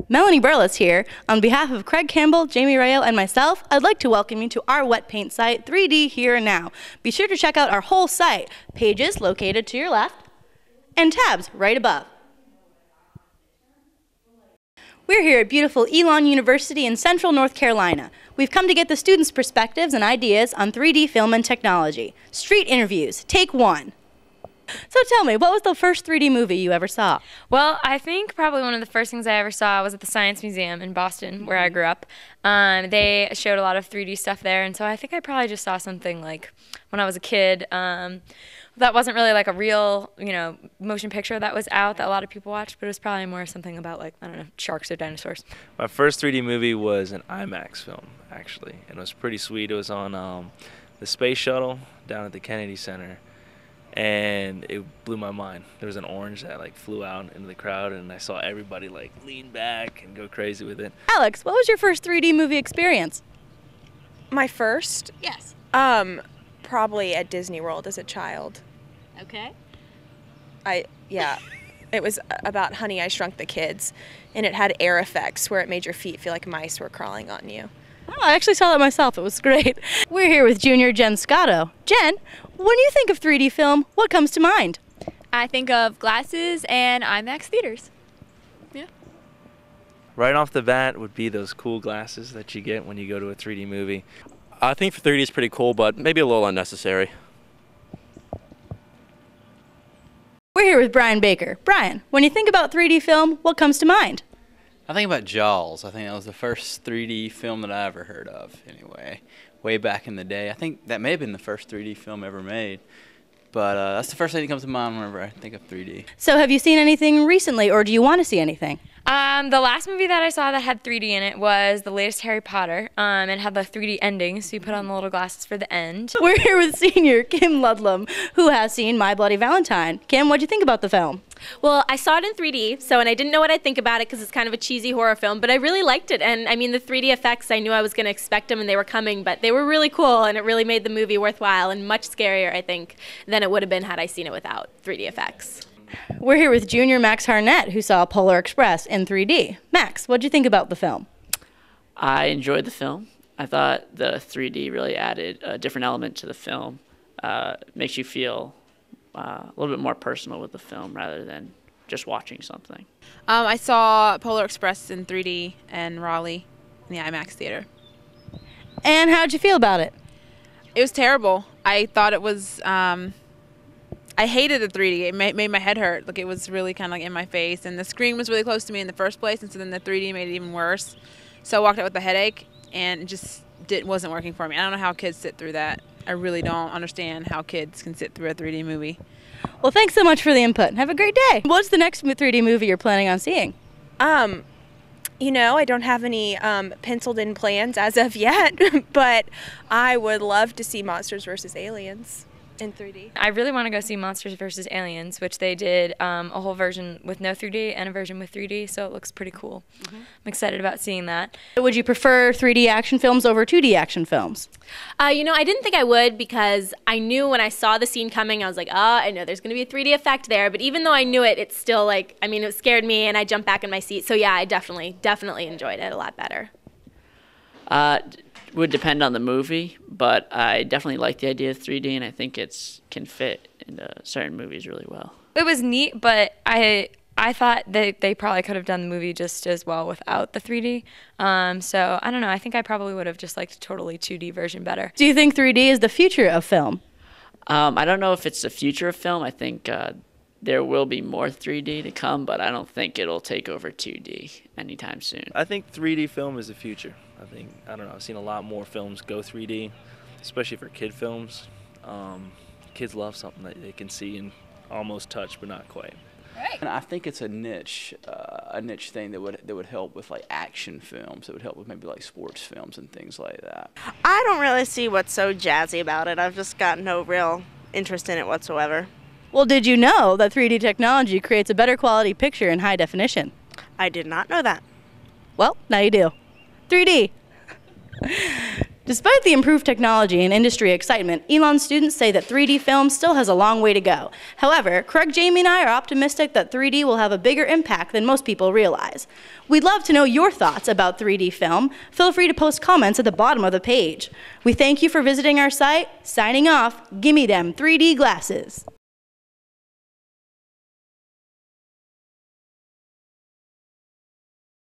Melanie Burliss here. On behalf of Craig Campbell, Jamie Rayo, and myself, I'd like to welcome you to our wet paint site, 3D Here and Now. Be sure to check out our whole site, pages located to your left, and tabs right above. We're here at beautiful Elon University in Central North Carolina. We've come to get the students' perspectives and ideas on 3D film and technology. Street interviews, take one. So tell me, what was the first 3D movie you ever saw? Well, I think probably one of the first things I ever saw was at the Science Museum in Boston, where I grew up. They showed a lot of 3D stuff there, and so I think I probably just saw something like when I was a kid. That wasn't really like a real, motion picture that was out that a lot of people watched, but it was probably more something about, like, I don't know, sharks or dinosaurs. My first 3D movie was an IMAX film, actually, and it was pretty sweet. It was on the space shuttle down at the Kennedy Center, and it blew my mind. There was an orange that like flew out into the crowd, and I saw everybody like lean back and go crazy with it. Alex, what was your first 3D movie experience? My first? Yes. Probably at Disney World as a child. Okay. It was about Honey, I Shrunk the Kids, and it had air effects where it made your feet feel like mice were crawling on you. Oh, I actually saw that myself. It was great. We're here with junior Jen Scotto. Jen, when you think of 3D film, what comes to mind? I think of glasses and IMAX theaters. Yeah. Right off the bat would be those cool glasses that you get when you go to a 3D movie. I think for 3D it's pretty cool, but maybe a little unnecessary. We're here with Brian Baker. Brian, when you think about 3D film, what comes to mind? I think about Jaws. I think that was the first 3D film that I ever heard of, anyway. Way back in the day. I think that may have been the first 3D film ever made. But that's the first thing that comes to mind whenever I think of 3D. So have you seen anything recently, or do you want to see anything? The last movie that I saw that had 3D in it was the latest Harry Potter, and it had the 3D ending, so you put on the little glasses for the end. We're here with senior Kim Ludlam, who has seen My Bloody Valentine. Kim, what'd you think about the film? Well, I saw it in 3D, and I didn't know what I'd think about it because it's kind of a cheesy horror film, but I really liked it. And I mean, the 3D effects, I knew I was going to expect them and they were coming, but they were really cool, and it really made the movie worthwhile and much scarier, I think, than it would have been had I seen it without 3D effects. We're here with junior Max Harnett, who saw Polar Express in 3D. Max, what'd you think about the film? I enjoyed the film. I thought the 3D really added a different element to the film. Makes you feel a little bit more personal with the film rather than just watching something. I saw Polar Express in 3D in Raleigh in the IMAX theater. And how'd you feel about it? It was terrible. I thought it was, I hated the 3D. It made my head hurt. Like, it was really kind of like in my face, and the screen was really close to me in the first place, and so then the 3D made it even worse. So I walked out with a headache, and it just wasn't working for me. I don't know how kids sit through that. I really don't understand how kids can sit through a 3D movie. Well, thanks so much for the input. Have a great day. What's the next 3D movie you're planning on seeing? I don't have any penciled in plans as of yet, but I would love to see Monsters vs. Aliens in 3D. I really want to go see Monsters vs. Aliens, which they did a whole version with no 3D and a version with 3D, so it looks pretty cool. I'm excited about seeing that. Would you prefer 3D action films over 2D action films? I didn't think I would because I knew when I saw the scene coming, I was like, I know there's going to be a 3D effect there. But even though I knew it, it's still like, it scared me and I jumped back in my seat. So yeah, I definitely enjoyed it a lot better. Would depend on the movie, but I definitely like the idea of 3D, and I think it can fit into certain movies really well. It was neat, but I thought that they probably could have done the movie just as well without the 3D. So I don't know. I think I probably would have just liked a totally 2D version better. Do you think 3D is the future of film? I don't know if it's the future of film. I think there will be more 3D to come, but I don't think it'll take over 2D anytime soon. I think 3D film is the future. I've seen a lot more films go 3D, especially for kid films. Kids love something that they can see and almost touch, but not quite. Right. And I think it's a niche thing that would help with like action films. It would help with maybe like sports films and things like that. I don't really see what's so jazzy about it. I've just got no real interest in it whatsoever. Well, did you know that 3D technology creates a better quality picture in high definition? I did not know that. Well, now you do. 3D. Despite the improved technology and industry excitement, Elon students say that 3D film still has a long way to go. However, Craig, Jamie, and I are optimistic that 3D will have a bigger impact than most people realize. We'd love to know your thoughts about 3D film. Feel free to post comments at the bottom of the page. We thank you for visiting our site. Signing off, gimme them 3D glasses.